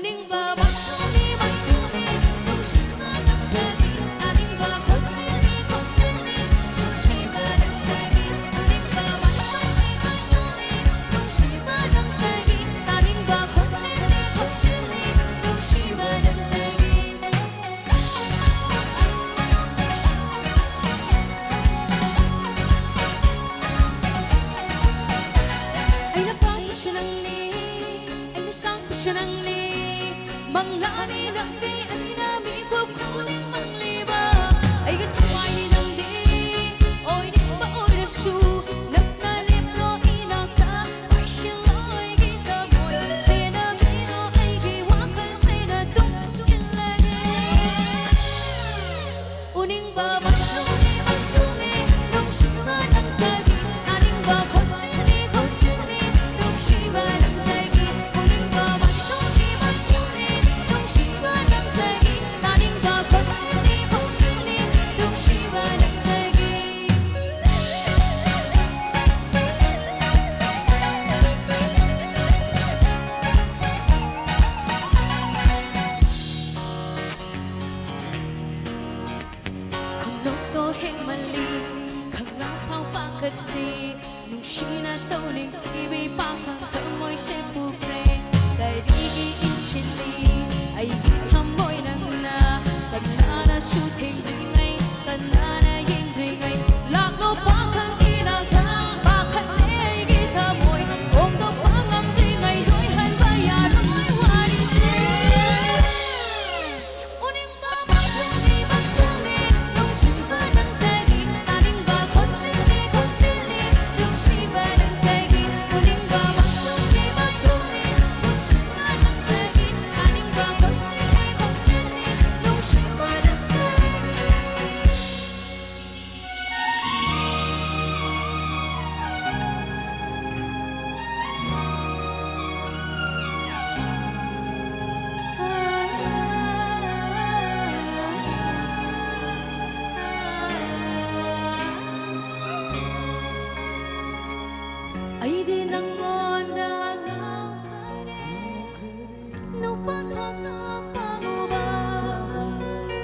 우닝바 맞추니 맞추니 동심만 엉터리 아닌가 거칠니 거칠니 동심만 엉터리 우닝바 맞추니 맞추니 동심만 엉터리 아닌가 거칠니 거칠니 동심만 엉터리 ay napako siya ng ni ay nasang ko siya ng ni mga ninang di ay namin kukuning mangliba ay gatuay ninang di oy di ba oy rasu nagkalipno inaka ay sila'y kita mo'y sinabino ay giwakan sinadong ilagi uning ba magtuli magtuli nung siman ang tagi aning ba kotsini kotsini nung siman ang tagi uning ba magtuli magtuli nung siman ang tagi aning ba kotsini kotsini nung siman ang tagi Kunokto heng mali Kangapang pakati Nung sinataw ng TV Pakang kamoy sa pupre Karigi inchili Ay itamoy nang na Kanana shooting ringay Kanana yung ringay Lako pakang inagang Bakit ay gitamoy Kung to pangam ringay Doy han bayaran may warisin Uning ba magtuli magtuli Nung siba ng tagi Aning ba kotsili kotsili Nung siba ng tagi Uning ba magtuli magtuli Nung siba ng tagi Aning ba kotsili kotsili Nung siba ng tagi ay di lang mo nagaw ka rin no patata pa mo ba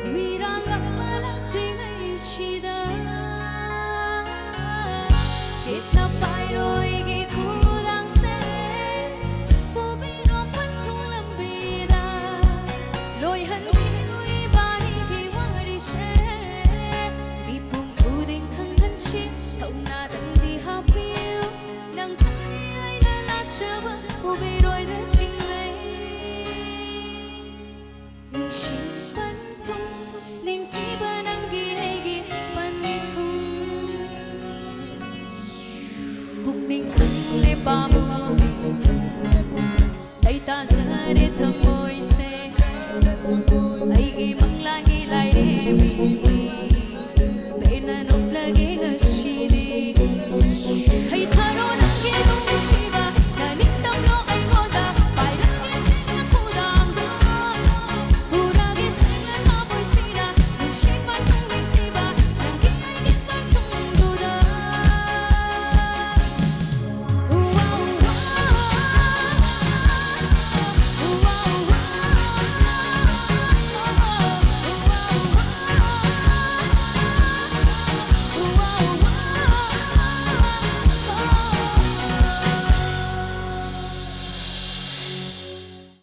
mirang malang tingay sida sit na pairoy gikulang se bubiro pantong lambida loy hankiloy bari giwari se di pong puding hanggan si tao natin di happy nang tani ay lalatsaba ubiro'y nasinglay yung sipantong ning tiba ng gihaygi panitong bukning kang lipa mo ay tasan itam